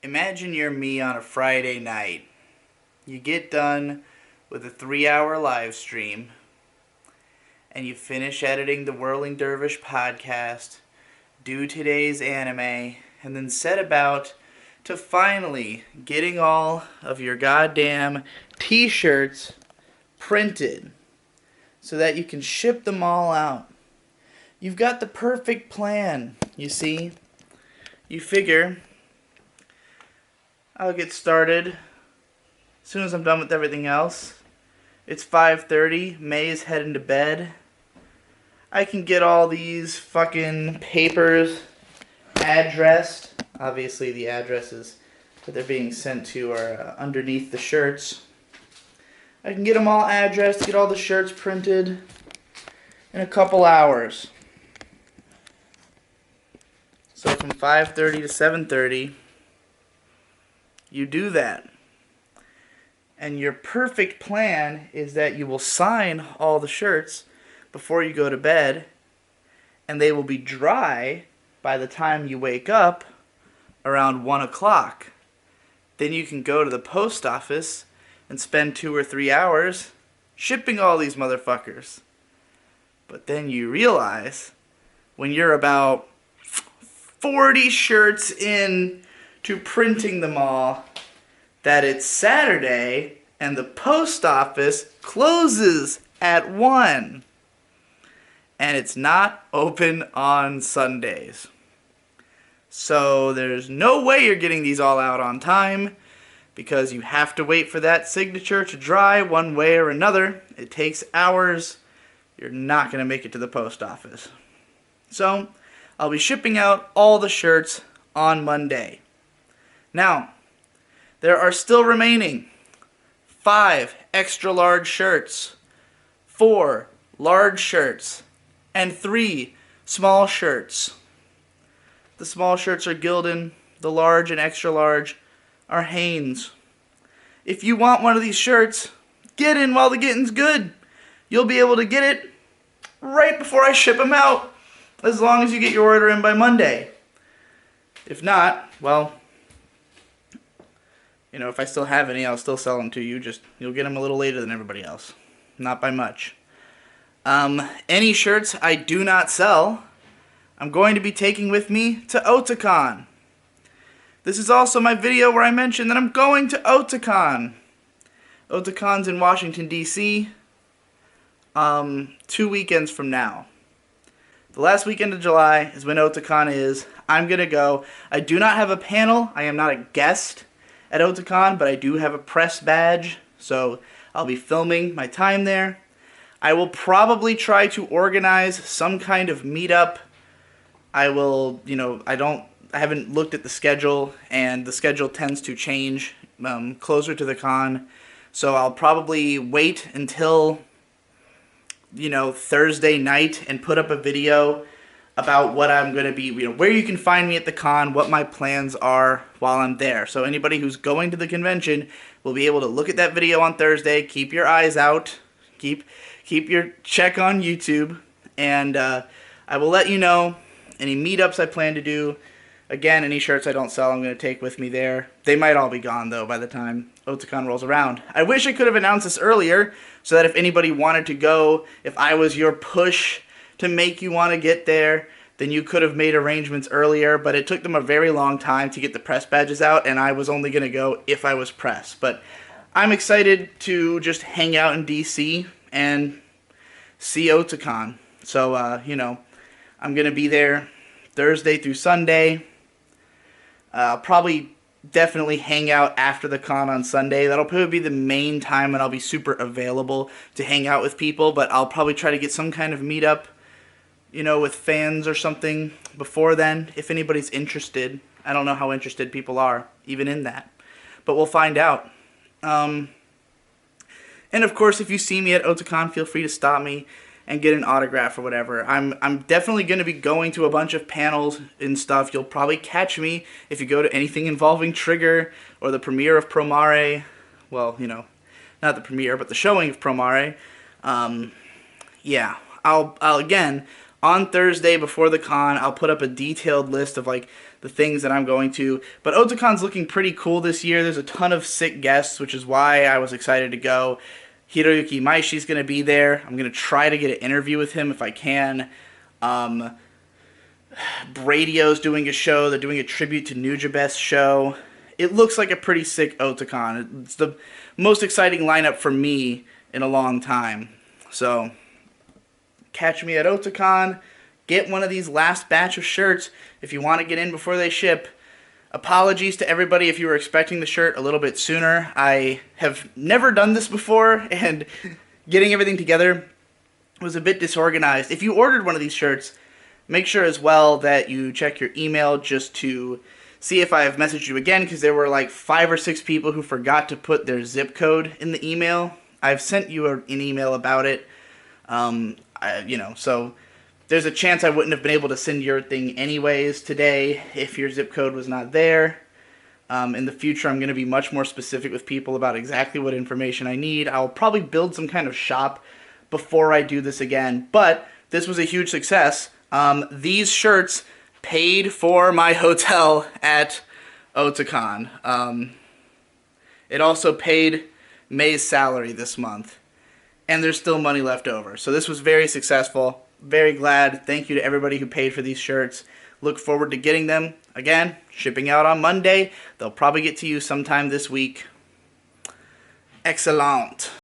Imagine you're me on a Friday night. You get done with a 3-hour live stream, and you finish editing the Whirling Dervish podcast, do today's anime, and then set about to finally getting all of your goddamn t-shirts printed so that you can ship them all out. You've got the perfect plan, you see. You figure, I'll get started as soon as I'm done with everything else. It's 5:30, May's heading to bed. I can get all these fucking papers addressed. Obviously the addresses that they're being sent to are underneath the shirts. I can get them all addressed, get all the shirts printed in a couple hours. So from 5:30 to 7:30, you do that. And your perfect plan is that you will sign all the shirts before you go to bed, and they will be dry by the time you wake up around 1 o'clock. Then you can go to the post office and spend 2 or 3 hours shipping all these motherfuckers. But then you realize when you're about 40 shirts in to printing them all that it's Saturday and the post office closes at 1. And it's not open on Sundays. So there's no way you're getting these all out on time because you have to wait for that signature to dry one way or another. It takes hours. You're not going to make it to the post office. So I'll be shipping out all the shirts on Monday. Now, there are still remaining 5 extra large shirts, 4 large shirts, and 3 small shirts. The small shirts are Gildan, the large and extra large are Hanes. If you want one of these shirts, get in while the getting's good. You'll be able to get it right before I ship them out, as long as you get your order in by Monday. If not, well, if I still have any, I'll still sell them to you. Just, you'll get them a little later than everybody else. Not by much. Any shirts I do not sell, I'm going to be taking with me to Otakon. This is also my video where I mentioned that I'm going to Otakon. Otakon's in Washington, D.C., 2 weekends from now. The last weekend of July is when Otakon is. I'm going to go. I do not have a panel. I am not a guest at Otakon, but I do have a press badge, so I'll be filming my time there. I will probably try to organize some kind of meetup. I will, I haven't looked at the schedule, and the schedule tends to change closer to the con, so I'll probably wait until Thursday night and put up a video about what I'm going to be, where you can find me at the con, what my plans are while I'm there. So anybody who's going to the convention will be able to look at that video on Thursday. Keep your eyes out. Keep your check on YouTube. And I will let you know any meetups I plan to do. Again, any shirts I don't sell, I'm going to take with me there. They might all be gone, though, by the time Otakon rolls around. I wish I could have announced this earlier, so that if anybody wanted to go, if I was your push to make you want to get there, then you could have made arrangements earlier, but it took them a very long time to get the press badges out, and I was only going to go if I was press. But I'm excited to just hang out in D.C. and see Otakon. So, I'm going to be there Thursday through Sunday. Probably definitely hang out after the con on Sunday. That'll probably be the main time when I'll be super available to hang out with people, but I'll probably try to get some kind of meetup, with fans or something before then, if anybody's interested. I don't know how interested people are, even in that, but we'll find out. And of course, if you see me at Otakon, feel free to stop me and get an autograph or whatever. I'm definitely going to be going to a bunch of panels and stuff. You'll probably catch me if you go to anything involving Trigger or the premiere of Promare. Well, not the premiere, but the showing of Promare. Yeah, I'll again, on Thursday before the con, I'll put up a detailed list of like the things that I'm going to. But Otakon's looking pretty cool this year. There's a ton of sick guests, which is why I was excited to go. Hiroyuki Maishi's going to be there. I'm going to try to get an interview with him if I can. Bradio's doing a show. They're doing a tribute to Nujabes show. It looks like a pretty sick Otakon. It's the most exciting lineup for me in a long time. So, catch me at Otakon. Get one of these last batch of shirts if you want to get in before they ship. Apologies to everybody if you were expecting the shirt a little bit sooner. I have never done this before, and getting everything together was a bit disorganized. If you ordered one of these shirts, make sure as well that you check your email just to see if I have messaged you again, because there were like 5 or 6 people who forgot to put their zip code in the email. I've sent you an email about it, so there's a chance I wouldn't have been able to send your thing anyways today if your zip code was not there. In the future, I'm going to be much more specific with people about exactly what information I need. I'll probably build some kind of shop before I do this again, but this was a huge success. These shirts paid for my hotel at Otakon. It also paid May's salary this month, and there's still money left over. So this was very successful. Very glad. Thank you to everybody who paid for these shirts. Look forward to getting them. Again, shipping out on Monday. They'll probably get to you sometime this week. Excellent.